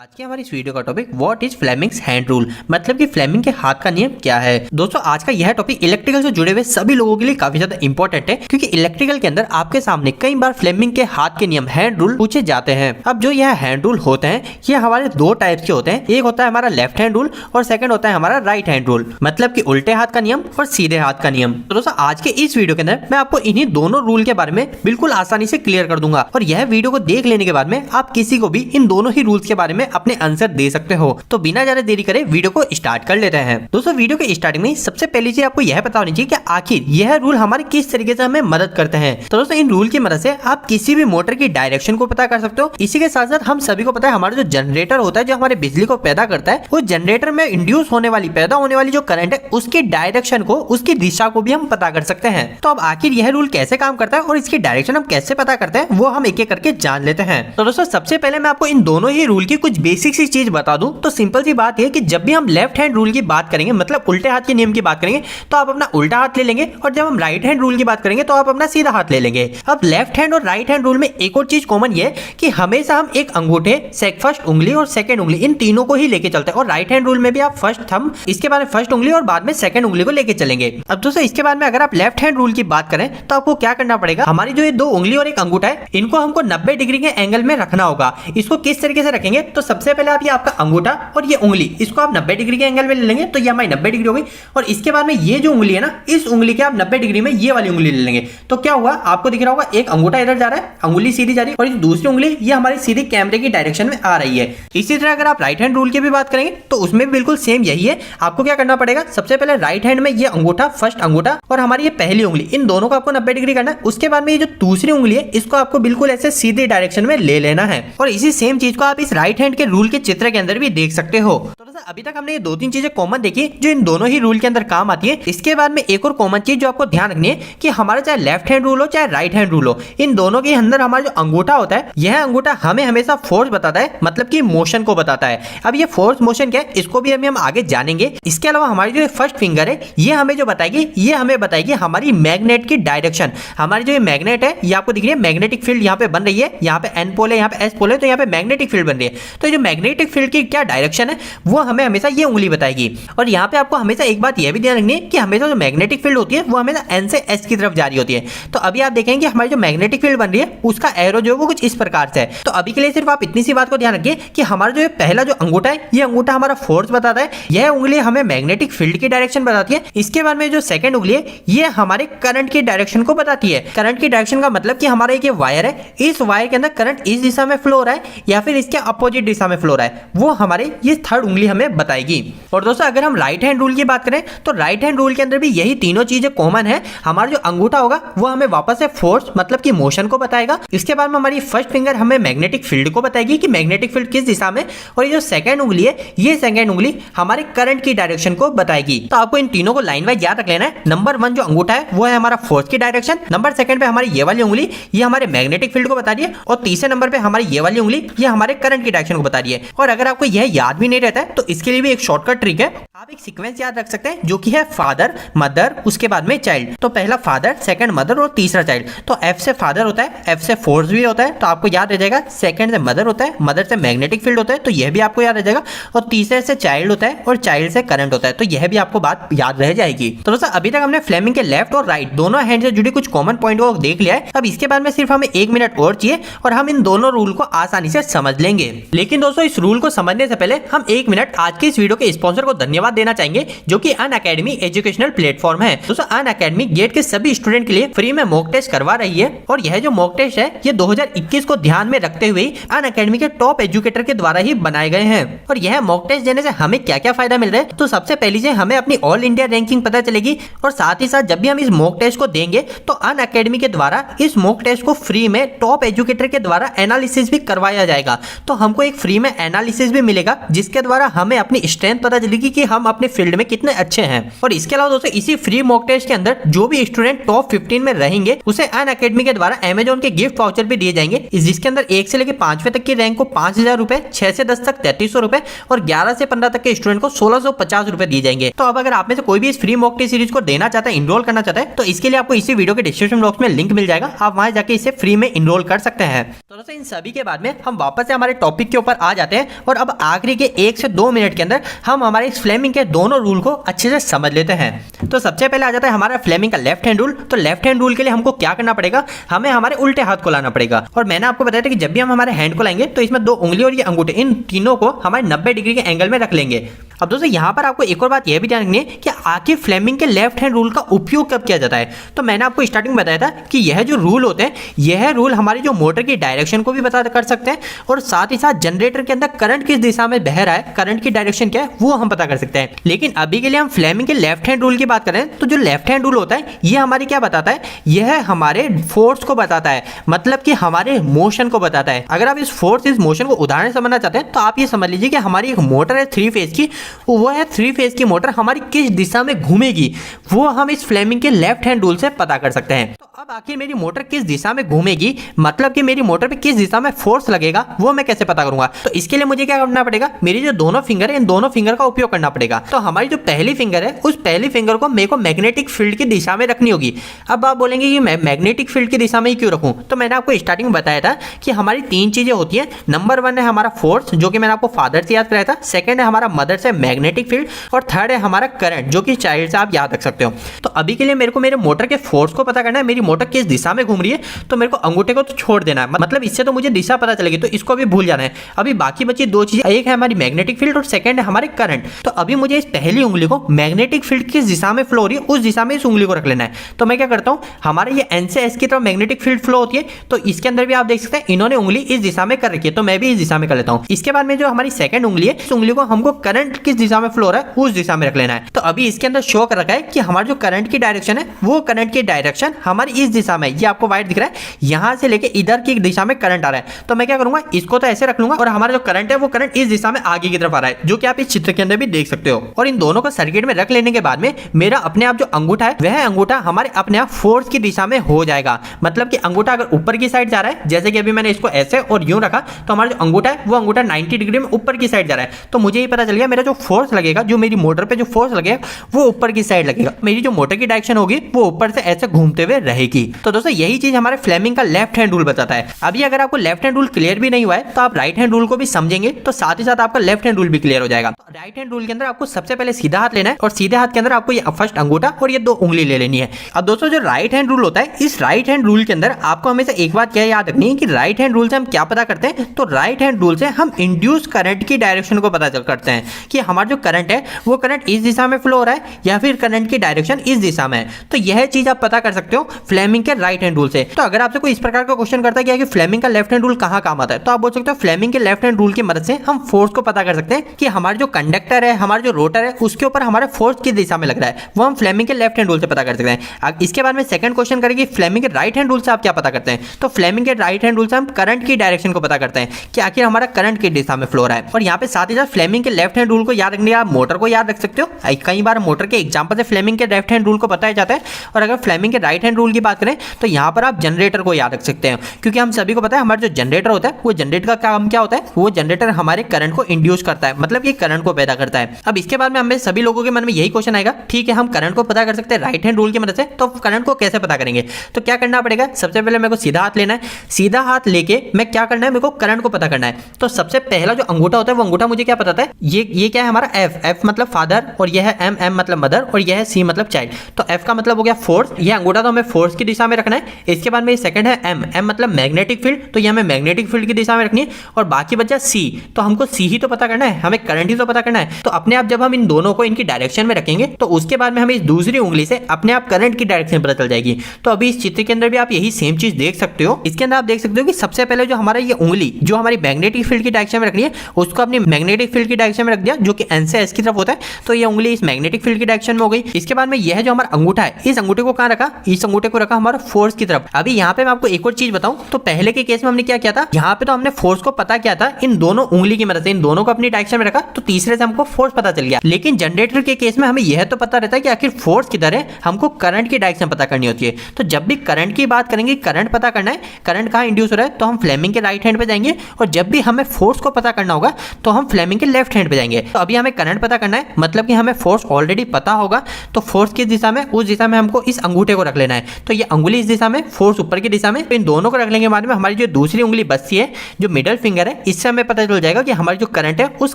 आज की हमारी इस वीडियो का topic what is Fleming's hand rule, मतलब कि फ्लेमिंग के हाथ का नियम क्या है। दोस्तों आज का यह टॉपिक इलेक्ट्रिकल से जुड़े हुए सभी लोगों के लिए काफी ज्यादा इंपॉर्टेंट है, क्योंकि इलेक्ट्रिकल के अंदर आपके सामने कई बार फ्लेमिंग के हाथ के नियम हैंड रूल पूछे जाते हैं। अब जो यह हैंड रूल होते हैं ये हमारे दो टाइप्स के होते हैं, एक होता है हमारा लेफ्ट हैंड रूल और सेकंड होता है हमारा राइट हैंड रूल, मतलब कि उल्टे हाथ का नियम और सीधे हाथ का नियम। तो दोस्तों आज के इस वीडियो के अंदर मैं आपको इन्हीं दोनों रूल के बारे में बिल्कुल आसानी से क्लियर कर दूंगा, और यह वीडियो को देख लेने के बाद में आप किसी को भी इन दोनों ही रूल्स के बारे में अपने आंसर दे सकते हो। तो बिना ज्यादा देरी करे वीडियो को स्टार्ट कर लेते हैं। दोस्तों वीडियो के स्टार्टिंग में सबसे पहली चीज आपको यह पता होनी चाहिए कि आखिर यह रूल हमारे किस तरीके से हमें मदद करते हैं। तो दोस्तों इन रूल की मदद से आप किसी भी मोटर की डायरेक्शन को पता कर सकते हो। इसी के साथ साथ हम सभी को पता है हमारा जो जनरेटर होता है जो हमारे बिजली को पैदा करता है, वो जनरेटर में इंड्यूस होने वाली पैदा होने वाली जो करंट है उसकी डायरेक्शन को, उसकी दिशा को भी हम पता कर सकते हैं। तो अब आखिर यह रूल कैसे काम करता है और इसकी डायरेक्शन हम कैसे पता करते हैं वो हम एक एक करके जान लेते हैं। तो दोस्तों सबसे पहले मैं आपको इन दोनों ही रूल की कुछ बेसिक सी चीज बता दूं। तो सिंपल सी बात है कि जब भी हम लेफ्ट हैंड रूल की बात करेंगे, मतलब उल्टे हाथ के नियम की बात करेंगे, तो आप अपना उल्टा हाथ ले लेंगे, और जब हम राइट हैंड रूल की बात करेंगे तो आप अपना सीधा हाथ ले लेंगे। अब लेफ्ट हैंड और राइट हैंड रूल में एक और चीज कॉमन ये है कि हमेशा हम एक अंगूठे, फर्स्ट उंगली और सेकंड उंगली, इन तीनों को ही लेके चलते हैं। और राइट हैंड रूल में भी आप फर्स्ट थंब, इसके बाद में फर्स्ट उंगली और बाद में सेकंड उंगली को लेके चलेंगे। अब दोस्तों इसके बाद में अगर आप लेफ्ट हैंड रूल की बात करें तो आपको क्या करना पड़ेगा, हमारी जो ये दो उंगली और एक अंगूठा है इनको हमको 90 डिग्री के एंगल में रखना होगा। इसको किस तरीके से रखेंगे, तो सबसे पहले आप ये आपका अंगूठा और ये उंगली, इसको आप 90 डिग्री के एंगल में ले लेंगे, तो ये हमारी 90 डिग्री हो गई। और इसके बाद में ये जो उंगली है ना, इस उंगली के आप 90 डिग्री में ये वाली उंगली ले लेंगे। तो क्या हुआ, आपको दिख रहा होगा एक अंगूठा इधर जा रहा है, अंगुली सीधी जा रही है, और दूसरी उंगली ये हमारी सीधी कैमरे की डायरेक्शन में आ रही है। इसी तरह अगर आप राइट हैंड रूल की भी बात करेंगे तो उसमें भी बिल्कुल सेम यही है। आपको क्या करना पड़ेगा, सबसे पहले राइट हैंड में ये अंगूठा, फर्स्ट अंगूठा और हमारी ये पहली उंगली, इन दोनों को आपको 90 डिग्री करना है। उसके बाद में ये जो दूसरी उंगली है इसको आपको बिल्कुल ऐसे सीधी डायरेक्शन में ले लेना है। और इसी सेम चीज को आप इस राइट हैंड के रूल के चित्र के अंदर भी देख सकते हो। तो अभी तक हमने ये दो तीन चीजें कॉमन देखी जो इन दोनों ही रूल के अंदर काम आती है। इसके बाद में एक और कॉमन चीज जो आपको ध्यान रखनी है कि हमारा चाहे लेफ्ट हैंड रूल हो चाहे राइट हैंड रूल हो, इन दोनों के अंदर हमारा जो अंगूठा होता है, यह अंगूठा हमें हमेशा फोर्स बताता है, मतलब कि मोशन को बताता है। अब ये फोर्स मोशन क्या है इसको भी हम आगे जानेंगे। इसके अलावा हमारी जो फर्स्ट फिंगर है ये हमें जो बताएगी, ये हमें बताएगी हमारी मैग्नेट की डायरेक्शन। हमारी जो मैग्नेट है ये आपको दिख रही है, मैग्नेटिक फील्ड यहाँ पे बन रही है, यहाँ पे एन पोल है, यहाँ पे एस पोल है, तो यहाँ पे मैग्नेटिक फील्ड बन रही है। तो जो मैग्नेटिक फील्ड की क्या डायरेक्शन है वो हमें हमेशा ये उंगली बताएगी। और यहाँ पे आपको हमेशा एक बात यह भी ध्यान रखनी है कि हमेशा जो मैग्नेटिक फील्ड होती है वो हमेशा एन से एस की तरफ जारी होती है। तो अभी आप देखेंगे हमारी जो मैग्नेटिक फील्ड बन रही है उसका एरो जो है वो कुछ इस प्रकार से है। तो अभी के लिए सिर्फ आप इतनी सी बात को ध्यान रखिए कि हमारा जो पहला जो अंगूठा है ये अंगूठा हमारा फोर्स बताता है, यह उंगली हमें मैग्नेटिक फील्ड की डायरेक्शन बताती है। इसके बाद में जो सेकंड उंगली है ये हमारे करंट की डायरेक्शन को बताती है। करंट की डायरेक्शन का मतलब कि हमारा एक वायर है, इस वायर के अंदर करंट इस दिशा में फ्लो हो रहा है या फिर इसके अपोजिट दिशा में फ्लो हो रहा है, वो हमारे ये थर्ड उंगली हमें बताएगी। और दोस्तों अगर हम राइट हैंड रूल की बात करें तो राइट हैंड रूल के अंदर भी यही तीनों चीजें कॉमन है। हमारा जो अंगूठा होगा वो हमें वापस से फोर्स, मतलब कि मोशन को बताएगा। इसके बाद में हमारी फर्स्ट फिंगर हमें मैग्नेटिक फील्ड को बताएगी कि मैग्नेटिक फील्ड किस दिशा में, और ये जो सेकंड उंगली है ये सेकंड उंगली हमारे करंट की डायरेक्शन को बताएगी। तो आपको इन तीनों को लाइन वाइज याद रख लेना है। नंबर 1 जो अंगूठा है वो है हमारा फोर्स की डायरेक्शन, नंबर 2 पे हमारी ये वाली उंगली ये हमारे मैग्नेटिक फील्ड को बता रही है, और तीसरे नंबर पे हमारी ये वाली उंगली ये हमारे करंट की डायरेक्शन को बता रही है। और अगर आपको यह याद भी नहीं रहता है तो इसके लिए भी एक शॉर्टकट ट्रिक है, आप एक सीक्वेंस याद रख सकते हैं जो कि है फादर, मदर, उसके बाद में चाइल्ड। तो पहला फादर, सेकंड मदर और तीसरा चाइल्ड। तो एफ से फादर होता है, एफ से फोर्स भी होता है तो आपको याद रह जाएगा, सेकंड से मदर होता है, मदर से मैग्नेटिक फील्ड होता है तो यह भी आपको याद रह जाएगा, और तीसरे से चाइल्ड होता है और चाइल्ड से करंट होता है तो यह भी आपको बात याद रह जाएगी। तो दोस्तों अभी तक हमने फ्लेमिंग के लेफ्ट और राइट दोनों हैंड से जुड़े कुछ कॉमन पॉइंट को देख लिया है। अब इसके बाद में सिर्फ हमें 1 मिनट और चाहिए और हम इन दोनों रूल को आसानी से समझ लेंगे। लेकिन दोस्तों इस रूल को समझने से पहले हम 1 मिनट आज के इस वीडियो के स्पॉन्सर को धन्यवाद देना चाहेंगे जो कि अनअकैडमी एजुकेशनल प्लेटफॉर्म है। दोस्तों अनअकैडमी गेट के सभी स्टूडेंट के लिए फ्री में मॉक टेस्ट करवा रही है, और यह जो मॉक टेस्ट है ये 2021 को ध्यान में रखते हुए अनअकैडमी के टॉप एजुकेटर के द्वारा ही बनाए गए हैं। और यह मॉक टेस्ट देने से हमें क्या क्या फायदा मिल रहा है, तो सबसे पहली चीज हमें अपनी ऑल इंडिया रैंकिंग पता चलेगी, और साथ ही साथ जब भी हम इस मॉक टेस्ट को देंगे तो अनअकैडमी के द्वारा इस मॉक टेस्ट को फ्री में टॉप एजुकेटर के द्वारा एनालिसिस भी करवाया जाएगा। तो हमको एक फ्री में एनालिसिस भी मिलेगा जिसके द्वारा हमें अपनी स्ट्रेंथ पता चलेगी कि हम हम अपने फील्ड में कितने अच्छे हैं। और इसके अलावा दोस्तों इसी फ्री मॉक टेस्ट के अंदर जो भी स्टूडेंट टॉप 15 में रहेंगे उसे अनअकैडमी के द्वारा अमेजॉन के गिफ्ट वाउचर भी दिए जाएंगे, जिसके अंदर 1 से लेकर 5वें तक की रैंक को 5,000 रुपए, 6 से 10 तक 3,300 रुपए और 11 से 15 तक के स्टूडेंट को 1,650 रुपए दिए जाएंगे। तो अब अगर आप में से कोई भी इस फ्री मॉक टेस्ट सीरीज को देना चाहता है, इनरोल करना चाहता है, तो इसके लिए आपको इसी वीडियो के डिस्क्रिप्शन बॉक्स में लिंक मिल जाएगा, आप वहां जाके इसे फ्री में इनरोल कर सकते हैं। तो दोस्तों इन सभी के बाद में हम वापस से हमारे टॉपिक के ऊपर आ जाते हैं और अब आखिरी के 1 से 2 मिनट के अंदर हम हमारे इस फ्लेमिंग के दोनों रूल को अच्छे से समझ लेते हैं। तो सबसे पहले आ जाता है हमारा फ्लेमिंग का लेफ्ट हैंड रूल। तो लेफ्ट हैंड रूल के लिए हमको क्या करना पड़ेगा, हमें हमारे उल्टे हाथ को लाना पड़ेगा। और मैंने आपको बताया था कि जब भी हम हमारे हैंड को लाएंगे तो इसमें 2 उंगली और ये अंगूठे, इन तीनों को हमारे 90 डिग्री के एंगल में रख लेंगे। अब दोस्तों यहाँ पर आपको एक और बात यह भी ध्यान रखनी है कि आखिर फ्लेमिंग के लेफ्ट हैंड रूल का उपयोग कब किया जाता है। तो मैंने आपको स्टार्टिंग में बताया था कि यह जो रूल होते हैं, यह रूल हमारी जो मोटर की डायरेक्शन को भी बता कर सकते हैं और साथ ही साथ जनरेटर के अंदर करंट किस दिशा में बह रहा है, करंट की डायरेक्शन क्या है, वो हम पता कर सकते हैं। लेकिन अभी के लिए हम फ्लेमिंग के लेफ्ट हैंड रूल की बात करें तो जो लेफ्ट हैंड रूल होता है यह हमारी क्या बताता है, यह हमारे फोर्स को बताता है, मतलब कि हमारे मोशन को बताता है। अगर आप इस फोर्स, इस मोशन को उदाहरण समझना चाहते हैं तो आप ये समझ लीजिए कि हमारी एक मोटर है 3 फेज की, वो है 3 फेज की मोटर हमारी किस दिशा में घूमेगी वो हम इस फ्लेमिंग के लेफ्ट हैंड रूल से पता कर सकते हैं। तो अब आखिर मेरी मोटर किस दिशा में घूमेगी, मतलब कि मेरी मोटर पे किस दिशा में फोर्स लगेगा, वो मैं कैसे पता करूंगा। तो इसके लिए मुझे क्या करना पड़ेगा, मेरी जो दोनों फिंगर है इन दोनों फिंगर का उपयोग करना पड़ेगा। तो हमारी जो पहली फिंगर है उस पहली फिंगर को मेरे को मैग्नेटिक फील्ड की दिशा में रखनी होगी। अब आप बोलेंगे कि मैं मैग्नेटिक फील्ड की दिशा में ही क्यों रखूं, तो मैंने आपको स्टार्टिंग में बताया था कि हमारी 3 चीजें होती है। नंबर 1 है हमारा फोर्स, जो कि मैंने आपको फादर से याद कराया था। सेकंड है हमारा मदर से मैग्नेटिक फील्ड और थर्ड है हमारा करंट, जो कि चाइल्ड से आप याद रख सकते हो। तो अभी के लिए मेरे को मेरे मोटर के फोर्स को पता करना है, मेरी मोटर किस दिशा में घूम रही है, तो मेरे को अंगूठे को तो छोड़ देना है, मतलब इससे तो मुझे दिशा पता चलेगी, तो इसको भी भूल जाना है। अभी बाकी बची 2 चीजें, एक है हमारी मैग्नेटिक फील्ड और सेकंड है हमारे करंट। तो अभी मुझे इस पहली उंगली को मैग्नेटिक फील्ड किस दिशा में फ्लो हो रही है उस दिशा में इस उंगली को रख लेना है। तो मैं क्या करता हूं, हमारे ये एन से एस की तरफ मैग्नेटिक फील्ड फ्लो होती है, तो इसके अंदर भी आप देख सकते हैं इन्होंने उंगली इस दिशा में कर रखी है, तो मैं भी इस दिशा में कर लेता हूं। इसके बाद में जो हमारी सेकंड उंगली है, इस उंगली को हमको करंट किस दिशा में फ्लो हो रहा है उस दिशा में रख लेना है। तो अभी इसके अंदर शो कर रखा है कि हमारा जो करंट की डायरेक्शन है वो करंट की डायरेक्शन हमारी इस दिशा में, ये आपको वाइट दिख रहा है, यहां से लेके इधर की दिशा में करंट आ रहा है। तो मैं क्या करूंगा, इसको तो ऐसे रख लूंगा और हमारा जो करंट है वो करंट इस दिशा में आगे की तरफ आ रहा है, जो कि आप इस चित्र के अंदर भी देख सकते हो। और इन दोनों को सर्किट में रख लेने के बाद में मेरा अपने आप जो अंगूठा है वह अंगूठा हमारे अपने आप फोर्स की दिशा में हो जाएगा। मतलब कि अंगूठा अगर ऊपर की साइड जा रहा है, जैसे कि अभी मैंने इसको ऐसे और यूं रखा, तो हमारा जो अंगूठा है वो अंगूठा 90 डिग्री में ऊपर की साइड जा रहा है। तो मुझे ये पता चल गया मेरा जो फोर्स लगेगा, जो मेरी मोटर पे जो फोर्स लगेगा वो ऊपर की साइड लगेगा, मेरी जो मोटर की डायरेक्शन होगी वो ऊपर से ऐसे घूमते हुए रहेगी। तो दोस्तों यही चीज हमारे फ्लेमिंग का लेफ्ट हैंड रूल बताता है। अभी अगर आपको लेफ्ट हैंड रूल क्लियर भी नहीं हुआ है तो आप राइट हैंड रूल को भी समझेंगे तो साथ ही साथ आपका लेफ्ट हैंड रूल भी क्लियर हो जाएगा। तो राइट हैंड रूल के अंदर आपको सबसे पहले सीधा हाथ लेना है और सीधे हाथ के अंदर आपको ये फर्स्ट अंगूठा और ये 2 उंगली ले लेनी है। अब दोस्तों जो राइट हैंड रूल होता है, इस राइट हैंड रूल के अंदर आपको हमेशा एक बात क्या याद रखनी है कि राइट हैंड रूल से हम क्या पता करते हैं, तो राइट हैंड रूल से हम इंड्यूस करंट की डायरेक्शन को पता करते हैं कि हमारा जो करंट है वो करंट इस दिशा में फ्लो हो रहा है या फिर करंट की डायरेक्शन इस दिशा में है। तो यह चीज आप पता कर सकते हो फ्लेमिंग के राइट हैंड रूल से। तो अगर आपसे कोई इस प्रकार का क्वेश्चन करता है कि फ्लेमिंग का लेफ्ट हैंड रूल कहां काम आता है, तो आप बोल सकते हो फ्लेमिंग के लेफ्ट हैंड रूल की मदद से हम फोर्स को पता कर सकते हैं कि हमारा जो कंडक्टर है, हमारा जो रोटर है, उसके ऊपर हमारा फोर्स किस दिशा में लग रहा है, वो हम फ्लेमिंग के लेफ्ट हैंड रूल से पता कर सकते हैं। इसके बाद में सेकंड क्वेश्चन करेंगे फ्लेमिंग के राइट हैंड रूल से आप क्या पता करते हैं, तो फ्लेमिंग के राइट हैंड रूल से हम करंट की डायरेक्शन को पता करते हैं कि आखिर हमारा करंट किस दिशा में फ्लो रहा है। और यहाँ पे साथ ही साथ फ्लेमिंग के लेफ्ट हैंड रूल को याद रखने, आप मोटर को याद रख सकते हो, कई बार मोटर के एग्जांपल से फ्लेमिंग के लेफ्ट हैंड रूल को बताया जाता है। और अगर फ्लेमिंग के राइट हैंड रूल की बात करें तो यहाँ पर आप जनरेटर को याद रख सकते हैं, क्योंकि हम सभी को पता है हमारा जो जनरेटर होता है वो जनरेटर का काम क्या होता है, वो जनरेटर हमारे करंट को इंड्यूस करता है, मतलब ये करंट को पैदा करता है। अब इसके बाद में हमें सभी लोगों के मन में यही क्वेश्चन आएगा, ठीक है हम करंट को पता कर सकते हैं राइट हैंड रूल की मदद से, तो करंट को कैसे पता करेंगे। तो क्या करना पड़ेगा, सबसे पहले मेरे को सीधा हाथ लेना है, सीधा हाथ लेके मैं क्या करना है, मेरे को करंट को पता करना है। तो सबसे पहला जो अंगूठा होता है वो अंगूठा मुझे क्या बताता है, ये क्या है हमारा एफ मतलब फादर, और यह है एम मतलब मदर, और यह है सी मतलब चाइल्ड। तो एफ का मतलब हो गया फोर्स, यह अंगूठा तो हमें फोर्स की दिशा में रखना है। इसके बाद में सेकंड है एम मतलब मैग्नेटिक फील्ड, तो ये हमें मैग्नेटिक फील्ड की दिशा में रखनी है। और बाकी बचा सी, तो हमको सी ही तो पता करना है, हमें करंट ही तो पता करना है। तो अपने आप जब हम इन दोनों को इनकी डायरेक्शन में रखेंगे तो उसके बाद में हमें इस दूसरी उंगली से अपने आप करंट की डायरेक्शन पता चल जाएगी। तो अभी इस चित्र के अंदर भी आप यही सेम चीज देख सकते हो। इसके अंदर आप देख सकते हो कि सबसे पहले जो हमारा ये उंगली जो हमारी मैग्नेटिक फील्ड की डायरेक्शन में रखनी है उसको अपनी मैग्नेटिक फील्ड की डायरेक्शन में रख दिया, जो कि एन से एस की तरफ होता है। तो ये उंगली इस मैग्नेटिक फील्ड की डायरेक्शन में हो गई। इसके बाद में यह जो हमारा अंगूठा है, इस अंगूठे को कहां रखा, इस अंगूठे को रखा हमारा फोर्स की तरफ। अभी यहाँ पे मैं आपको एक और चीज बताऊं, तो पहले के केस में हमने क्या किया था, यहाँ पे तो हमने फोर्स को पता किया था इन दोनों उंगली की मदद से, इन दोनों को अपनी डायरेक्शन में रखा। तो तीसरे तीसरे से हमको फोर्स पता चल गया। लेकिन जनरेटर के केस में हमें यह तो पता रहता है कि आखिर फोर्स किधर है, हमको करंट की डायरेक्शन पता करनी होती है। तो जब भी करंट की बात करेंगे, करंट पता करना है, करंट कहाँ इंड्यूस हो रहा है, तो हम फ्लेमिंग के राइट हैंड पे जाएंगे। और जब भी हमें फोर्स को पता करना होगा तो हम फ्लेमिंग के लेफ्ट हैंड पे जाएंगे। तो अभी हमें करंट पता करना है, मतलब कि हमें फोर्स ऑलरेडी पता होगा। तो फोर्स किस दिशा में, उस दिशा में हमको इस अंगूठे को रख लेना है। तो ये अंगुली इस दिशा में, फोर्स ऊपर की दिशा में। तो इन दोनों को रख लेंगे बाद में हमारी जो दूसरी उंगली बचती है, जो मिडल फिंगर है, इससे हमें पता चल जाएगा कि हमारी जो करंट है उस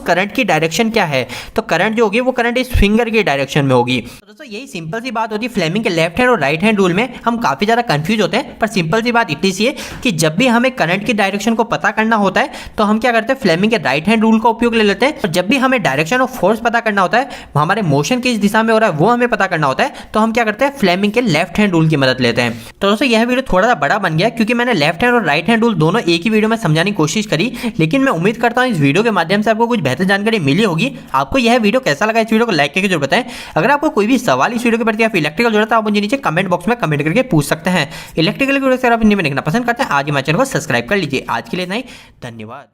करंट की डायरेक्शन क्या है। तो करंट जो होगी वो करंट इस फिंगर की डायरेक्शन में होगी। तो दोस्तों यही सिंपल सी बात होती है। फ्लेमिंग के लेफ्ट हैंड और राइट हैंड रूल में हम काफी ज्यादा कंफ्यूज होते हैं, पर सिंपल सी बात इतनी सी है कि जब भी हमें करंट की डायरेक्शन को पता करना होता है तो हम क्या करते हैं, फ्लेमिंग के राइट हैंड रूल का उपयोग ले लेते हैं। और जब भी हमें डायरेक्शन ऑफ फोर्स पता करना होता है, हमारे मोशन किस दिशा में हो रहा है वो हमें पता करना होता है, तो हम क्या करते हैं, फ्लेमिंग के लेफ्ट हैंड रूल की मदद लेते हैं। तो दोस्तों यह वीडियो थोड़ा सा बड़ा बन गया क्योंकि मैंने लेफ्ट हैंड और राइट हैंड रूल दोनों एक ही वीडियो में समझाने की कोशिश करी। लेकिन मैं उम्मीद करता हूं इस वीडियो के माध्यम से आपको कुछ बेहतर जानकारी मिली होगी। आपको यह वीडियो कैसा लगा, इस वीडियो को लाइक करके जरूर बताएं। अगर आपको कोई भी सवाल इस वीडियो के प्रति या फिर इलेक्ट्रिकल जरूरत है, आप मुझे नीचे कमेंट बॉक्स में कमेंट करके पूछ सकते हैं। इलेक्ट्रिकल वीडियो से आप हिंदी में देखना पसंद करते हैं, आज हमारे चैनल को सब्सक्राइब कर लीजिए। आज के लिए इतना ही, धन्यवाद।